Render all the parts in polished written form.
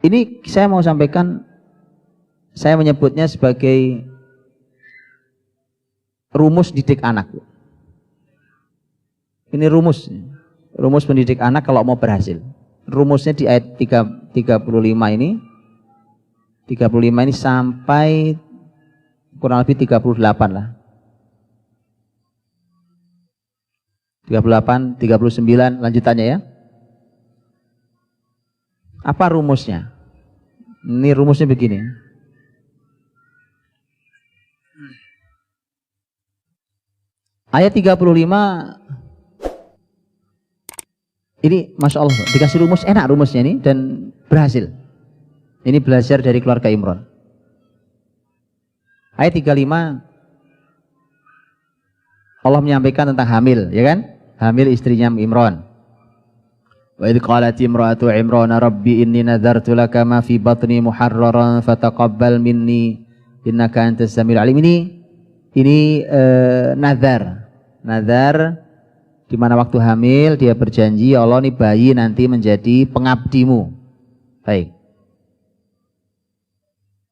Ini saya mau sampaikan, saya menyebutnya sebagai rumus didik anak. Ini rumus mendidik anak kalau mau berhasil. Rumusnya di ayat 35 ini. 35 ini sampai kurang lebih 38 lah. 38, 39 lanjutannya ya. Apa rumusnya? Ini rumusnya begini. Ayat 35 ini Masya Allah, dikasih rumus, enak rumusnya ini dan berhasil. Ini belajar dari keluarga Imran. Ayat 35 Allah menyampaikan tentang hamil, ya kan? Hamil istrinya Imran. Wa idh qalat imra'atu Imran rabbi inni nadartu laka ma fi batni muharraran fataqabbal minni innaka antas samiul alim. Ini nazar di mana waktu hamil dia berjanji, Allah ini bayi nanti menjadi pengabdimu. Baik.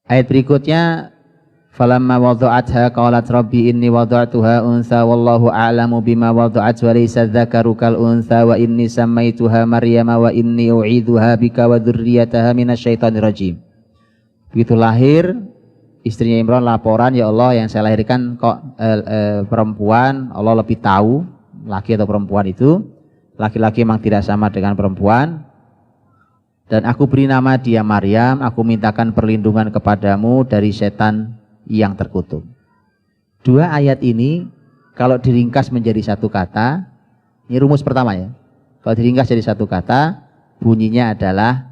Ayat berikutnya, falamma wada'atha qalat rabbi inni wada'tuha unsa wallahu a'lamu bima wada'at wa laysa dzakaru kal unsa wa inni sammaituha maryama wa inni u'idzuha bika wa dzurriyyataha minasyaitonir rajim. Begitu lahir istrinya Imran laporan, ya Allah yang saya lahirkan kok perempuan, Allah lebih tahu laki atau perempuan itu. Laki-laki memang tidak sama dengan perempuan. Dan aku beri nama dia Maryam, aku mintakan perlindungan kepadamu dari setan yang terkutuk. Dua ayat ini kalau diringkas menjadi satu kata, ini rumus pertama ya. Kalau diringkas jadi satu kata, bunyinya adalah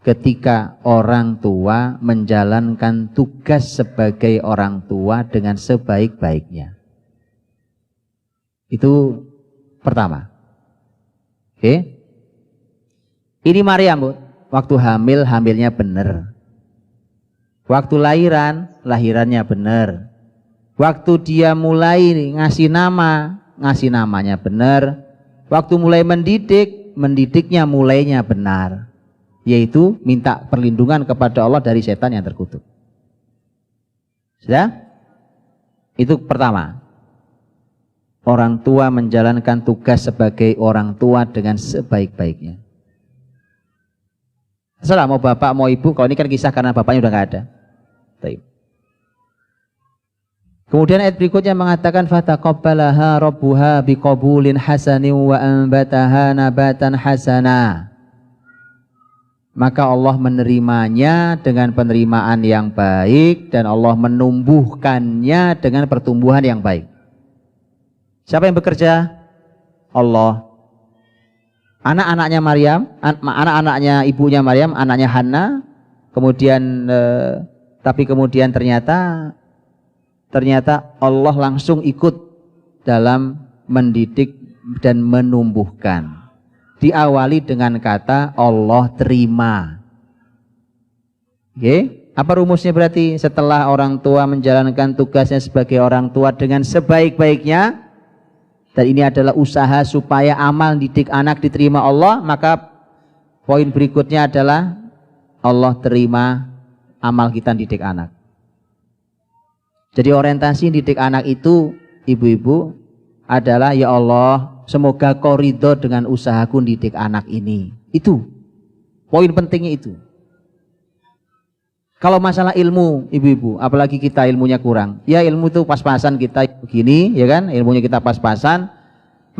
ketika orang tua menjalankan tugas sebagai orang tua dengan sebaik-baiknya. Itu pertama. Oke. Ini Maryam, Bu. Waktu hamil, hamilnya benar. Waktu lahiran, lahirannya benar. Waktu dia mulai ngasih nama, ngasih namanya benar. Waktu mulai mendidik, mendidiknya mulainya benar. Yaitu minta perlindungan kepada Allah dari setan yang terkutuk. Sudah? Itu pertama. Orang tua menjalankan tugas sebagai orang tua dengan sebaik-baiknya. Salah mau bapak mau ibu, kalau ini kan kisah karena bapaknya udah nggak ada. Baik. Kemudian ayat berikutnya mengatakan fataqabbalaha rabbuha biqabulin hasanin wa anbataha nabatan hasana. Maka Allah menerimanya dengan penerimaan yang baik dan Allah menumbuhkannya dengan pertumbuhan yang baik. Siapa yang bekerja? Allah. Anak-anaknya Maryam, anak-anaknya ibunya Maryam, anaknya Hana, kemudian tapi kemudian ternyata Allah langsung ikut dalam mendidik dan menumbuhkan. Diawali dengan kata Allah terima. Oke, apa rumusnya berarti? Setelah orang tua menjalankan tugasnya sebagai orang tua dengan sebaik-baiknya, dan ini adalah usaha supaya amal didik anak diterima Allah, maka poin berikutnya adalah Allah terima amal kita didik anak. Jadi orientasi didik anak itu, ibu-ibu, adalah ya Allah, semoga kau ridho dengan usahaku didik anak ini. Itu poin pentingnya itu. Kalau masalah ilmu, ibu-ibu, apalagi kita ilmunya kurang, ya ilmu itu pas-pasan kita begini, ya kan, ilmunya kita pas-pasan,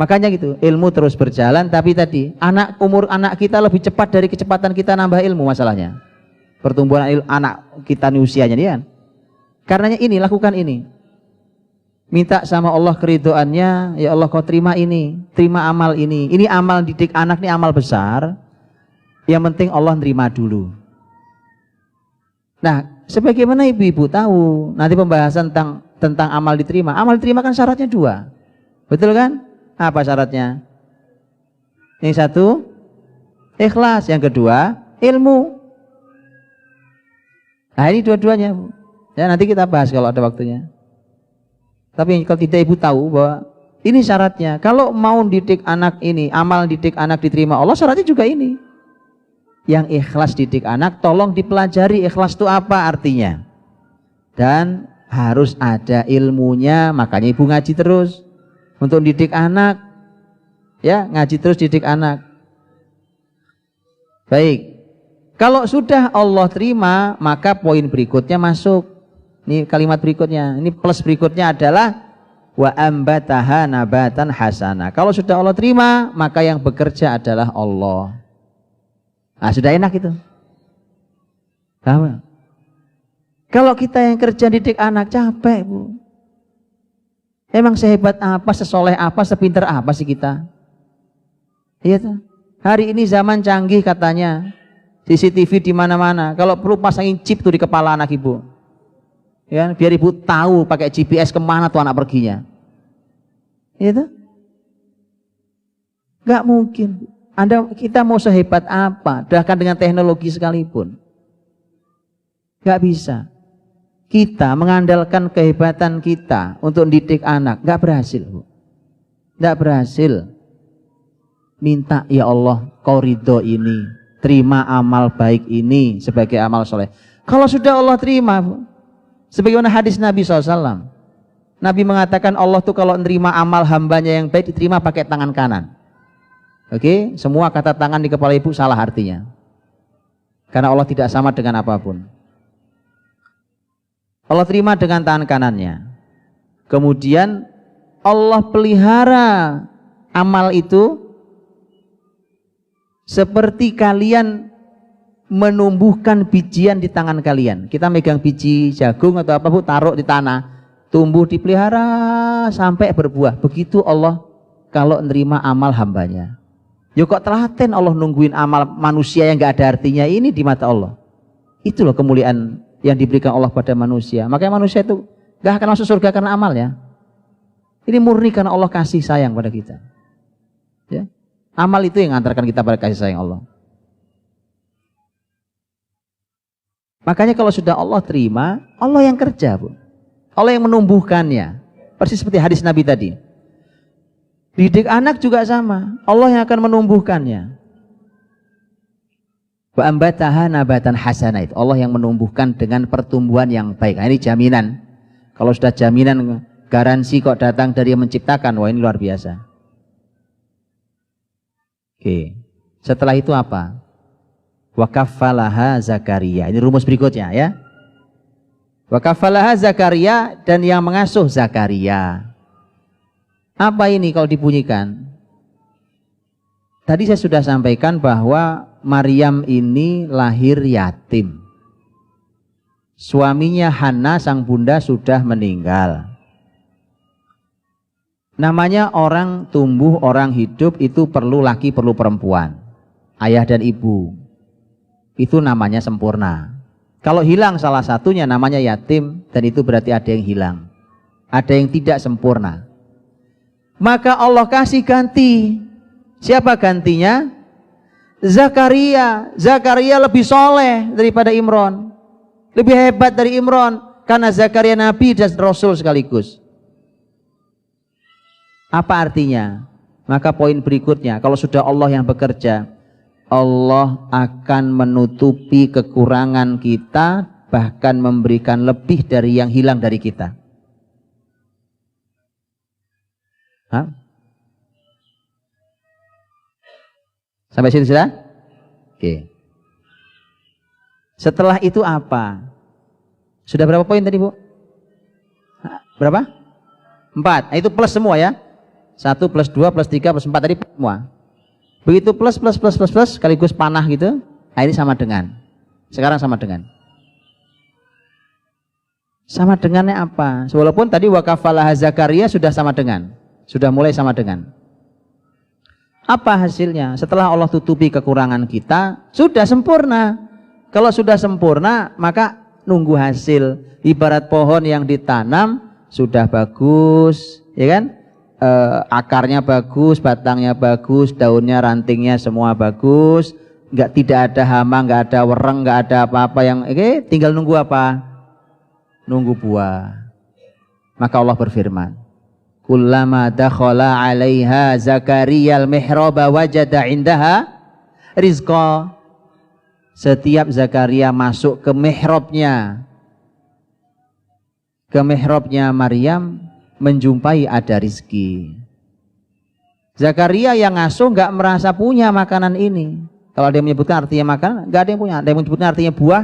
makanya gitu, ilmu terus berjalan, tapi tadi, umur anak kita lebih cepat dari kecepatan kita nambah ilmu masalahnya. Pertumbuhan anak kita nih usianya nih kan. Karenanya ini, lakukan ini. Minta sama Allah keridhoannya, ya Allah kau terima ini, terima amal ini. Ini amal didik anak, ini amal besar, yang penting Allah nerima dulu. Nah, sebagaimana ibu-ibu tahu, nanti pembahasan tentang amal diterima. Amal diterima kan syaratnya dua. Betul kan? Apa syaratnya? Yang satu, ikhlas. Yang kedua, ilmu. Nah, ini dua-duanya. Ya, nanti kita bahas kalau ada waktunya. Tapi kalau tidak ibu tahu bahwa ini syaratnya. Kalau mau didik anak ini, amal didik anak diterima Allah, syaratnya juga ini. yang ikhlas didik anak, tolong dipelajari ikhlas itu apa artinya. Dan harus ada ilmunya, makanya ibu ngaji terus untuk didik anak. Ya, ngaji terus didik anak. Baik. Kalau sudah Allah terima, maka poin berikutnya masuk. Ini kalimat berikutnya, ini plus berikutnya adalah wa ambataha nabatan hasana. Kalau sudah Allah terima, maka yang bekerja adalah Allah. Nah, sudah enak itu. Tahu? Kalau kita yang kerja didik anak capek, Bu. Emang sehebat apa, sesoleh apa, sepinter apa sih kita? Iya tuh. Hari ini zaman canggih katanya. CCTV di mana-mana. Kalau perlu pasangin chip tuh di kepala anak ibu. Ya, biar ibu tahu pakai GPS kemana tuh anak perginya. Iya tuh. Gak mungkin. Kita mau sehebat apa, bahkan dengan teknologi sekalipun. Gak bisa. Kita mengandalkan kehebatan kita untuk didik anak, gak berhasil, Bu. Gak berhasil. Minta, ya Allah, kau ridho ini, terima amal baik ini sebagai amal soleh. Kalau sudah Allah terima, Bu, sebagaimana hadis Nabi SAW, Nabi mengatakan Allah tuh kalau nerima amal hambanya yang baik diterima pakai tangan kanan. Oke, semua kata tangan di kepala ibu salah artinya. Karena Allah tidak sama dengan apapun. Allah terima dengan tangan kanannya. Kemudian Allah pelihara amal itu seperti kalian menumbuhkan bijian di tangan kalian. Kita megang biji jagung atau apa, Bu, taruh di tanah, tumbuh, dipelihara sampai berbuah. Begitu Allah kalau nerima amal hambanya. Yuk kok telaten Allah nungguin amal manusia yang gak ada artinya ini di mata Allah. Itu loh kemuliaan yang diberikan Allah pada manusia. Makanya manusia itu gak akan masuk surga karena amalnya. Ini murni karena Allah kasih sayang pada kita. Ya. Amal itu yang mengantarkan kita pada kasih sayang Allah. Makanya kalau sudah Allah terima, Allah yang kerja, Bu. Allah yang menumbuhkannya. Persis seperti hadis Nabi tadi. Didik anak juga sama. Allah yang akan menumbuhkannya. Wa ambataha nabatan hasana, itu Allah yang menumbuhkan dengan pertumbuhan yang baik. Nah, ini jaminan. Kalau sudah jaminan garansi kok datang dari yang menciptakan, wah ini luar biasa. Oke. Setelah itu apa? Wa kaffalaha Zakaria. Ini rumus berikutnya ya. Wa kaffalaha Zakaria, dan yang mengasuh Zakaria. Apa ini kalau dibunyikan? Tadi saya sudah sampaikan bahwa Maryam ini lahir yatim. Suaminya Hana sang bunda sudah meninggal. Namanya orang tumbuh, orang hidup itu perlu laki, perlu perempuan. Ayah dan ibu. Itu namanya sempurna. Kalau hilang salah satunya namanya yatim, dan itu berarti ada yang hilang. Ada yang tidak sempurna. Maka Allah kasih ganti. Siapa gantinya? Zakaria. Zakaria lebih soleh daripada Imron. Lebih hebat dari Imron. Karena Zakaria Nabi dan Rasul sekaligus. Apa artinya? Maka poin berikutnya, kalau sudah Allah yang bekerja, Allah akan menutupi kekurangan kita, bahkan memberikan lebih dari yang hilang dari kita. Hah? Sampai sini sudah? Oke. Setelah itu apa? Sudah berapa poin tadi, Bu? Berapa? 4. Nah, itu plus semua ya. 1 plus 2 plus 3 plus 4 tadi semua. Begitu plus sekaligus panah gitu. Nah, ini sama dengan. Sekarang sama dengan. Sama dengannya apa? Walaupun tadi wakafalah Zakaria sudah sama dengan. Sudah mulai sama dengan. Apa hasilnya? Setelah Allah tutupi kekurangan kita, sudah sempurna. Kalau sudah sempurna, maka nunggu hasil. Ibarat pohon yang ditanam, sudah bagus, ya kan? Akarnya bagus, batangnya bagus, daunnya, rantingnya semua bagus. Tidak ada hama, nggak ada wereng, nggak ada apa-apa yang, tinggal nunggu apa? Nunggu buah. Maka Allah berfirman, kullama dakhala 'alaiha Zakaria al-mihraba wajada 'indaha rizqa. Setiap Zakaria masuk ke mihrabnya Maryam, menjumpai ada rizki. Zakaria yang ngasuh nggak merasa punya makanan ini. Kalau dia menyebutkan artinya makanan, nggak ada yang punya. Ada yang menyebutkan artinya buah,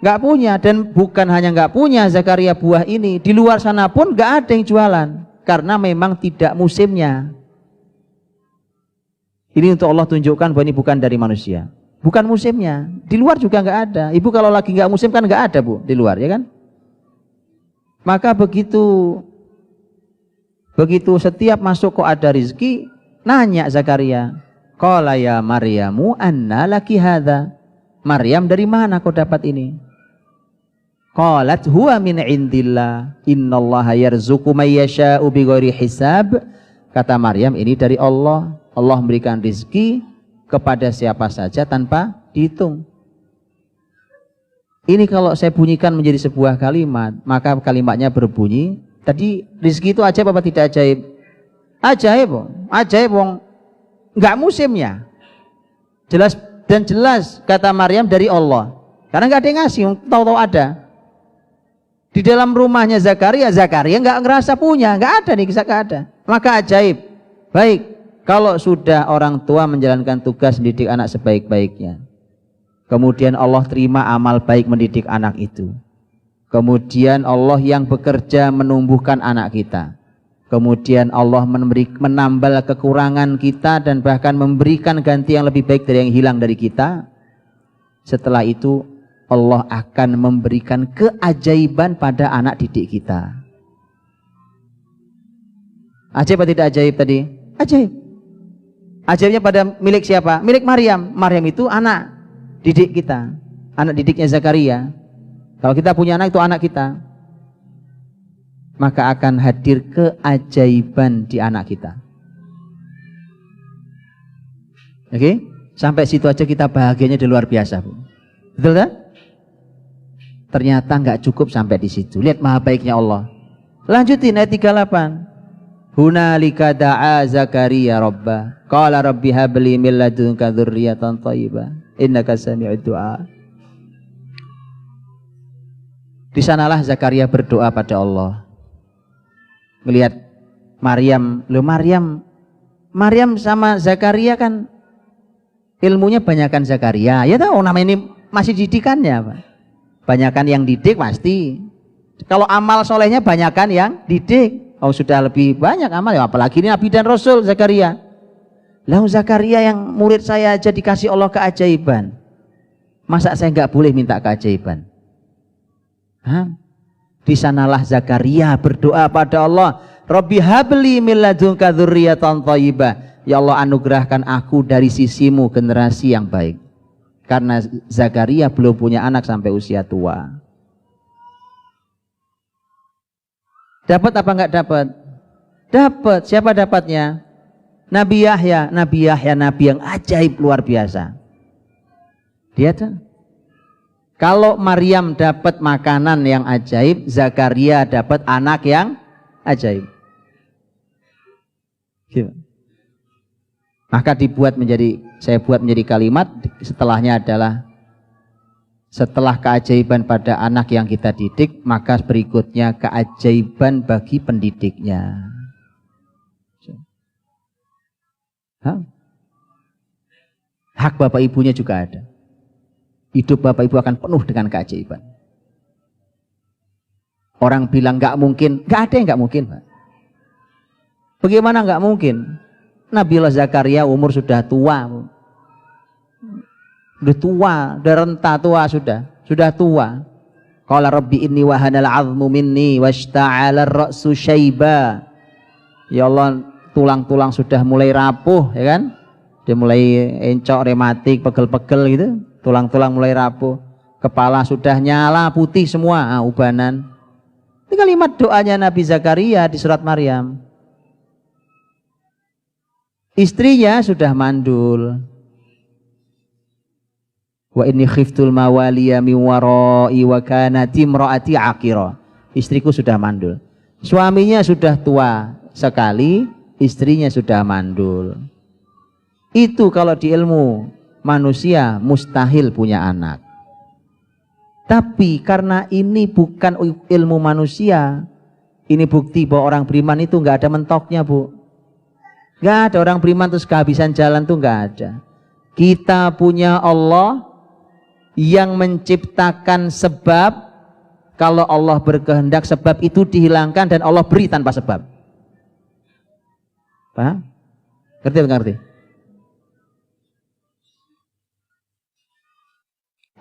nggak punya. Dan bukan hanya nggak punya Zakaria buah ini, di luar sana pun nggak ada yang jualan, karena memang tidak musimnya. Ini untuk Allah tunjukkan bahwa ini bukan dari manusia, bukan musimnya. Di luar juga nggak ada. Ibu kalau lagi nggak musim kan nggak ada, Bu, di luar, ya kan? Maka begitu setiap masuk kok ada rizki, nanya Zakaria, qala ya Maryamu anna laki hadza. Maryam, dari mana kau dapat ini? Qalat huwa min indillah innallaha yarzuqu may yasha'u bighairi hisab. Kata Maryam, ini dari Allah. Allah memberikan rizki kepada siapa saja tanpa dihitung. Ini kalau saya bunyikan menjadi sebuah kalimat, maka kalimatnya berbunyi, tadi rizki itu ajaib apa tidak ajaib? Ajaib, ajaib, nggak musimnya. Jelas dan jelas kata Maryam dari Allah. Karena nggak ada yang ngasih, tahu-tahu ada. Di dalam rumahnya Zakaria nggak ngerasa punya, nggak ada nih, nggak ada. Maka ajaib. Baik, kalau sudah orang tua menjalankan tugas mendidik anak sebaik-baiknya, kemudian Allah terima amal baik mendidik anak itu. Kemudian Allah yang bekerja menumbuhkan anak kita. Kemudian Allah menambal kekurangan kita dan bahkan memberikan ganti yang lebih baik dari yang hilang dari kita. Setelah itu Allah akan memberikan keajaiban pada anak didik kita. Ajaib atau tidak ajaib tadi? Ajaib. Ajaibnya pada milik siapa? Milik Maryam. Maryam itu anak didik kita, anak didiknya Zakaria. Kalau kita punya anak, itu anak kita, maka akan hadir keajaiban di anak kita. Oke? Sampai situ aja kita bahagianya di luar biasa, Bu. Betul kan? Ternyata nggak cukup sampai di situ. Lihat maha baiknya Allah. Lanjutin ayat 38. Hunalika da'a Zakaria rabbah. Qala rabbi habli min ladunka dzurriyyatan thayyibah. Innaka sami'ud du'a. Di sanalah Zakaria berdoa pada Allah. Melihat Maryam, Maryam sama Zakaria kan ilmunya banyakan Zakaria. Ya tahu, nama ini masih didikannya, Pak. Banyakan yang didik pasti. Kalau amal solehnya banyakan yang didik. Oh, sudah lebih banyak amal, ya apalagi ini Nabi dan Rasul Zakaria. Lalu Zakaria yang murid saya aja dikasih Allah keajaiban. Masa saya nggak boleh minta keajaiban? Hah? Di sanalah Zakaria berdoa pada Allah, Rabbi habli min ladunka dzurriyyatan thayyibah. Ya Allah, anugerahkan aku dari sisimu generasi yang baik. Karena Zakaria belum punya anak sampai usia tua. Dapat apa enggak dapat? Dapat. Siapa dapatnya? Nabi Yahya, Nabi yang ajaib luar biasa. Dia tuh. Kalau Maryam dapat makanan yang ajaib, Zakaria dapat anak yang ajaib. Gitu. Maka saya buat menjadi kalimat, setelahnya adalah setelah keajaiban pada anak yang kita didik, maka berikutnya keajaiban bagi pendidiknya. Hak bapak ibunya juga ada. Hidup bapak ibu akan penuh dengan keajaiban. Orang bilang nggak mungkin, nggak ada yang nggak mungkin, Pak. Bagaimana nggak mungkin? Nabiullah Zakaria umur sudah tua. Udah tua, udah renta tua, sudah tua. Qala rabbi inni wahanal 'azmu minni washta'ala ar-ra'su syaiba. Ya Allah, tulang-tulang sudah mulai rapuh, ya kan? Dia mulai encok, rematik, pegel-pegel gitu. Tulang-tulang mulai rapuh. Kepala sudah nyala putih semua, ubanan. Ini kalimat doanya Nabi Zakaria di surat Maryam. Istrinya sudah mandul. Wa inni khiftul mawaliya min wara'i wa kanat imraati aqira. Istriku sudah mandul. Suaminya sudah tua sekali, istrinya sudah mandul. Itu kalau di ilmu manusia mustahil punya anak. Tapi karena ini bukan ilmu manusia, ini bukti bahwa orang beriman itu nggak ada mentoknya, Bu. Nggak ada orang beriman terus kehabisan jalan tuh nggak ada. Kita punya Allah yang menciptakan sebab. Kalau Allah berkehendak sebab itu dihilangkan dan Allah beri tanpa sebab. Paham? Ngerti apa ngerti?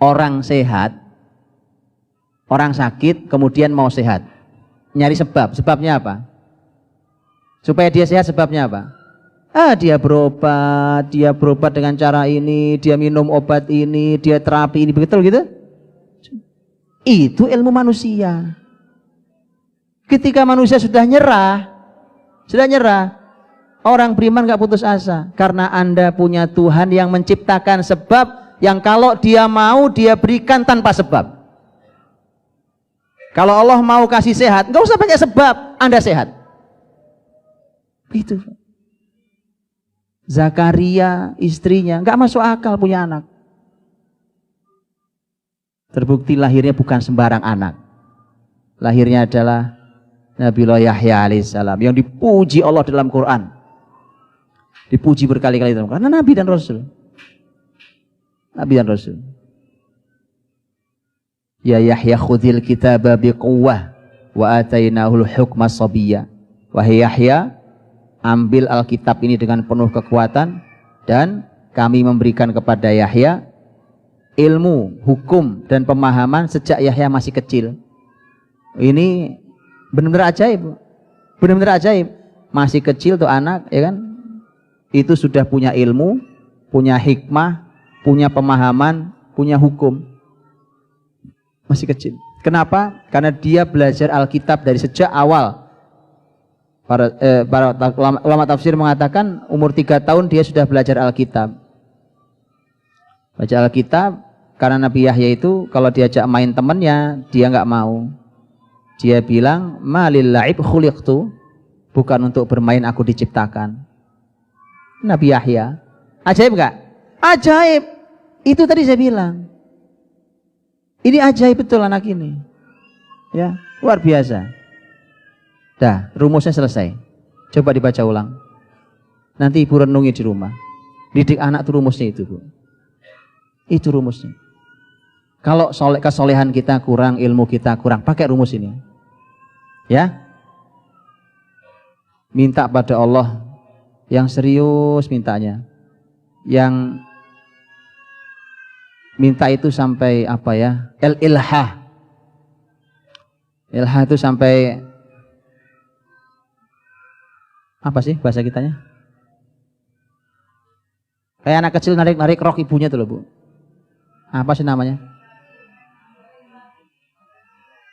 Orang sehat, orang sakit kemudian mau sehat. Nyari sebab. Sebabnya apa? Supaya dia sehat sebabnya apa? Dia berobat dengan cara ini, dia minum obat ini, dia terapi ini, betul gitu? Itu ilmu manusia. Ketika manusia sudah nyerah, orang beriman gak putus asa. Karena Anda punya Tuhan yang menciptakan sebab yang kalau dia mau dia berikan tanpa sebab. Kalau Allah mau kasih sehat, gak usah pakai sebab, Anda sehat. Itu. Zakaria istrinya gak masuk akal punya anak. Terbukti lahirnya bukan sembarang anak. Lahirnya adalah Nabiullah Yahya alaihissalam yang dipuji Allah dalam Quran. Dipuji berkali-kali dalam Quran. Karena Nabi dan Rasul. Nabi dan Rasul. Ya Yahya khudhil kitaba biquwwah wa atainahul hukma sabiyya. Wahai Yahya, ambil Alkitab ini dengan penuh kekuatan dan kami memberikan kepada Yahya ilmu, hukum, dan pemahaman sejak Yahya masih kecil. Ini benar-benar ajaib. Benar-benar ajaib. Masih kecil tuh anak, ya kan? Itu sudah punya ilmu, punya hikmah, punya pemahaman, punya hukum. Masih kecil. Kenapa? Karena dia belajar Alkitab dari sejak awal. Para ulama tafsir mengatakan umur 3 tahun dia sudah belajar Alkitab. Baca Alkitab, karena Nabi Yahya itu kalau diajak main temannya dia nggak mau. Dia bilang, malil la'ib khuliqtu, bukan untuk bermain aku diciptakan. Nabi Yahya, ajaib nggak? Ajaib. Itu tadi saya bilang. Ini ajaib betul anak ini. Ya, luar biasa. Dah, rumusnya selesai. Coba dibaca ulang. Nanti ibu renungi di rumah. Didik anak itu rumusnya itu, Bu. Itu rumusnya. Kalau kesolehan kita kurang, ilmu kita kurang, pakai rumus ini. Ya. Minta pada Allah yang serius mintanya. Yang minta itu sampai apa ya? Ilhah. Ilhah itu sampai apa sih bahasa kitanya? Kayak anak kecil narik rok ibunya tuh loh, Bu. Apa sih namanya?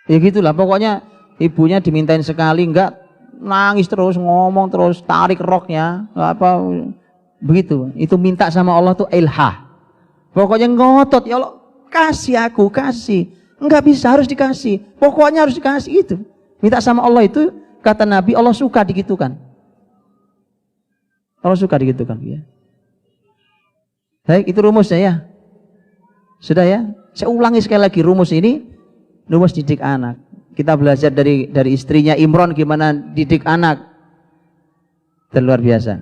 Ya gitulah, pokoknya ibunya dimintain sekali enggak, nangis terus, ngomong terus, tarik roknya, apa begitu. Itu minta sama Allah tuh ilhah. Pokoknya ngotot, ya Allah, kasih aku, kasih. Enggak bisa, harus dikasih. Pokoknya harus dikasih itu. Minta sama Allah itu, kata Nabi, Allah suka digitukan. Allah suka digitukan, ya. Baik, itu rumusnya ya. Sudah ya? Saya ulangi sekali lagi rumus ini, rumus didik anak. Kita belajar dari istrinya Imron gimana didik anak. Dan luar biasa.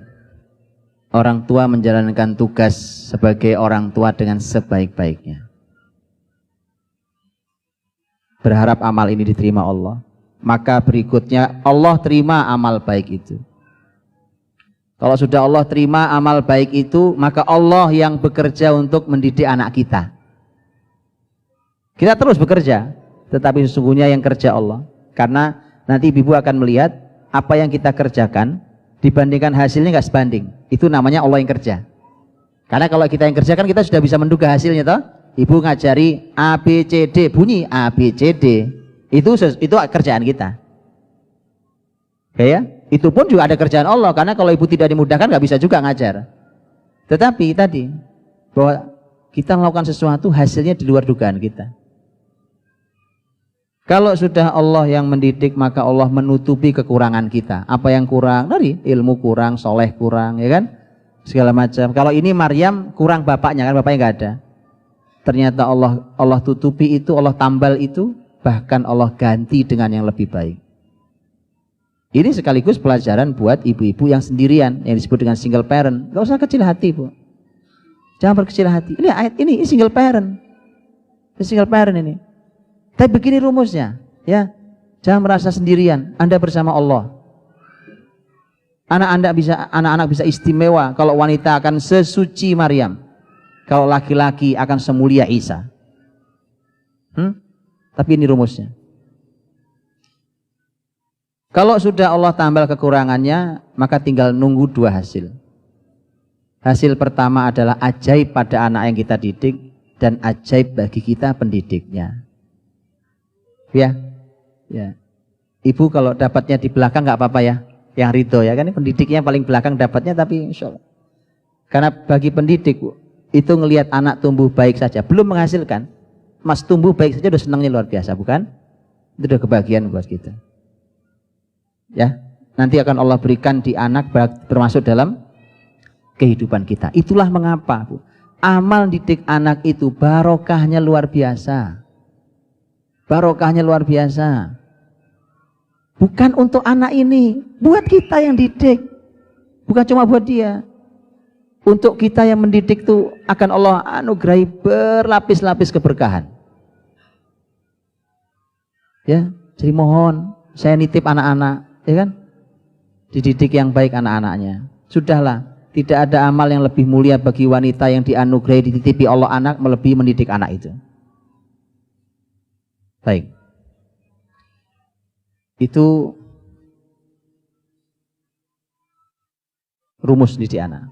Orang tua menjalankan tugas sebagai orang tua dengan sebaik-baiknya. Berharap amal ini diterima Allah. Maka berikutnya Allah terima amal baik itu. Kalau sudah Allah terima amal baik itu, maka Allah yang bekerja untuk mendidik anak kita. Kita terus bekerja, tetapi sesungguhnya yang kerja Allah. Karena nanti ibu akan melihat apa yang kita kerjakan dibandingkan hasilnya nggak sebanding. Itu namanya Allah yang kerja. Karena kalau kita yang kerjakan kita sudah bisa menduga hasilnya, toh. Ibu ngajari A B C D, bunyi A B C D. Itu kerjaan kita. Ya, itu pun juga ada kerjaan Allah, karena kalau ibu tidak dimudahkan nggak bisa juga ngajar. Tetapi tadi bahwa kita melakukan sesuatu hasilnya di luar dugaan kita. Kalau sudah Allah yang mendidik, maka Allah menutupi kekurangan kita. Apa yang kurang? Dari ilmu kurang, soleh kurang, ya kan? segala macam. Kalau ini Maryam kurang bapaknya kan, bapaknya nggak ada. Ternyata Allah tutupi itu, Allah tambal itu, bahkan Allah ganti dengan yang lebih baik. Ini sekaligus pelajaran buat ibu-ibu yang sendirian, yang disebut dengan single parent. Gak usah kecil hati, Bu. Jangan berkecil hati. Ini ayat ini single parent. Ini single parent ini. Tapi begini rumusnya, ya. Jangan merasa sendirian. Anda bersama Allah. Anak-anak bisa istimewa kalau wanita akan sesuci Maryam. Kalau laki-laki akan semulia Isa. Tapi ini rumusnya. Kalau sudah Allah tambal kekurangannya, maka tinggal nunggu dua hasil. Hasil pertama adalah ajaib pada anak yang kita didik dan ajaib bagi kita pendidiknya. Ya. Ibu kalau dapatnya di belakang nggak apa-apa ya, yang ridho ya kan, pendidiknya paling belakang dapatnya, tapi insya Allah. Karena bagi pendidik itu ngelihat anak tumbuh baik saja, belum menghasilkan, mas tumbuh baik saja udah senangnya luar biasa, bukan? Itu udah kebahagiaan buat kita. Ya, nanti akan Allah berikan di anak termasuk dalam kehidupan kita. Itulah mengapa, Bu, amal didik anak itu barokahnya luar biasa. Barokahnya luar biasa. Bukan untuk anak ini, buat kita yang didik. Bukan cuma buat dia. Untuk kita yang mendidik itu akan Allah anugerahi berlapis-lapis keberkahan. Ya, jadi mohon saya nitip anak-anak, ya kan? Dididik yang baik anak-anaknya. Sudahlah, tidak ada amal yang lebih mulia bagi wanita yang dianugerahi dititipi Allah anak melebihi mendidik anak itu. Baik. Itu rumus didik anak.